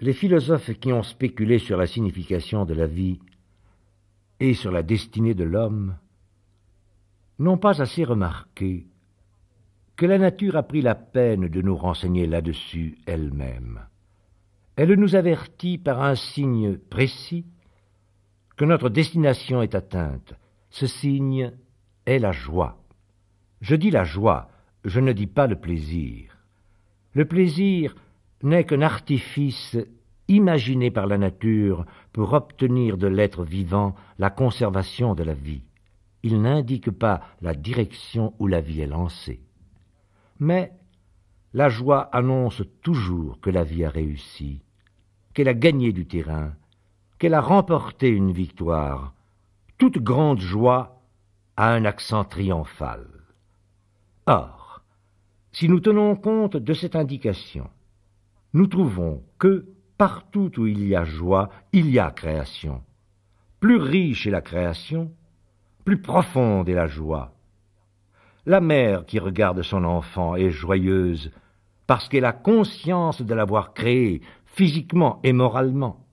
Les philosophes qui ont spéculé sur la signification de la vie et sur la destinée de l'homme n'ont pas assez remarqué que la nature a pris la peine de nous renseigner là-dessus elle-même. Elle nous avertit par un signe précis que notre destination est atteinte. Ce signe est la joie. Je dis la joie, je ne dis pas le plaisir. Le plaisir n'est qu'un artifice imaginé par la nature pour obtenir de l'être vivant la conservation de la vie. Il n'indique pas la direction où la vie est lancée. Mais la joie annonce toujours que la vie a réussi, qu'elle a gagné du terrain, qu'elle a remporté une victoire. Toute grande joie a un accent triomphal. Or, si nous tenons compte de cette indication, nous trouvons que partout où il y a joie, il y a création. Plus riche est la création, plus profonde est la joie. La mère qui regarde son enfant est joyeuse parce qu'elle a conscience de l'avoir créé physiquement et moralement.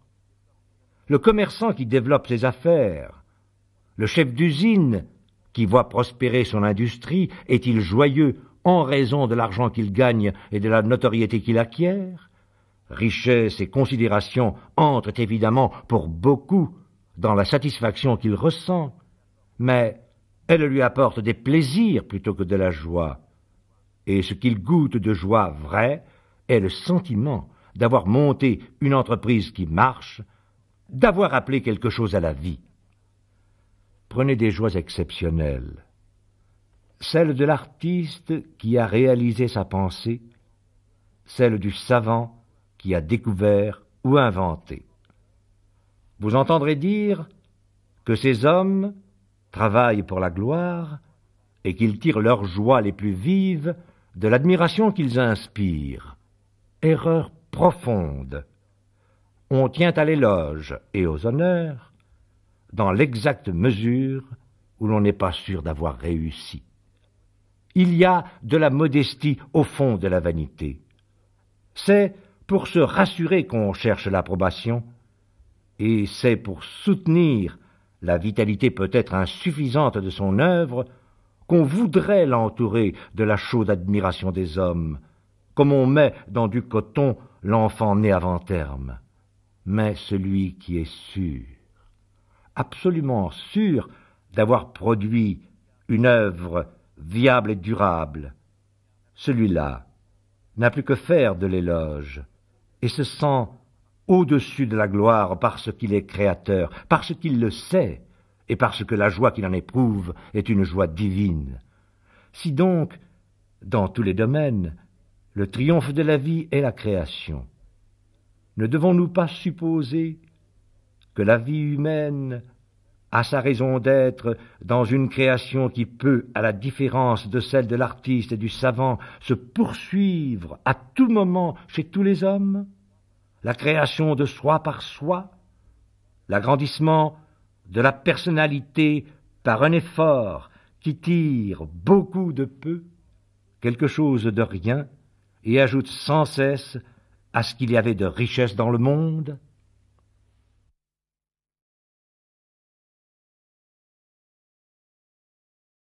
Le commerçant qui développe ses affaires, le chef d'usine qui voit prospérer son industrie, est-il joyeux en raison de l'argent qu'il gagne et de la notoriété qu'il acquiert? Richesse et considération entrent évidemment pour beaucoup dans la satisfaction qu'il ressent, mais elle lui apporte des plaisirs plutôt que de la joie. Et ce qu'il goûte de joie vraie est le sentiment d'avoir monté une entreprise qui marche, d'avoir appelé quelque chose à la vie. Prenez des joies exceptionnelles. Celle de l'artiste qui a réalisé sa pensée, celle du savant qui a découvert ou inventé. Vous entendrez dire que ces hommes travaillent pour la gloire et qu'ils tirent leurs joies les plus vives de l'admiration qu'ils inspirent. Erreur profonde. On tient à l'éloge et aux honneurs dans l'exacte mesure où l'on n'est pas sûr d'avoir réussi. Il y a de la modestie au fond de la vanité. C'est pour se rassurer qu'on cherche l'approbation, et c'est pour soutenir la vitalité peut-être insuffisante de son œuvre qu'on voudrait l'entourer de la chaude admiration des hommes, comme on met dans du coton l'enfant né avant terme. Mais celui qui est sûr, absolument sûr d'avoir produit une œuvre viable et durable, celui-là n'a plus que faire de l'éloge et se sent au-dessus de la gloire parce qu'il est créateur, parce qu'il le sait et parce que la joie qu'il en éprouve est une joie divine. Si donc, dans tous les domaines, le triomphe de la vie est la création, ne devons-nous pas supposer que la vie humaine a sa raison d'être dans une création qui peut, à la différence de celle de l'artiste et du savant, se poursuivre à tout moment chez tous les hommes? La création de soi par soi, l'agrandissement de la personnalité par un effort qui tire beaucoup de peu, quelque chose de rien, et ajoute sans cesse à ce qu'il y avait de richesse dans le monde?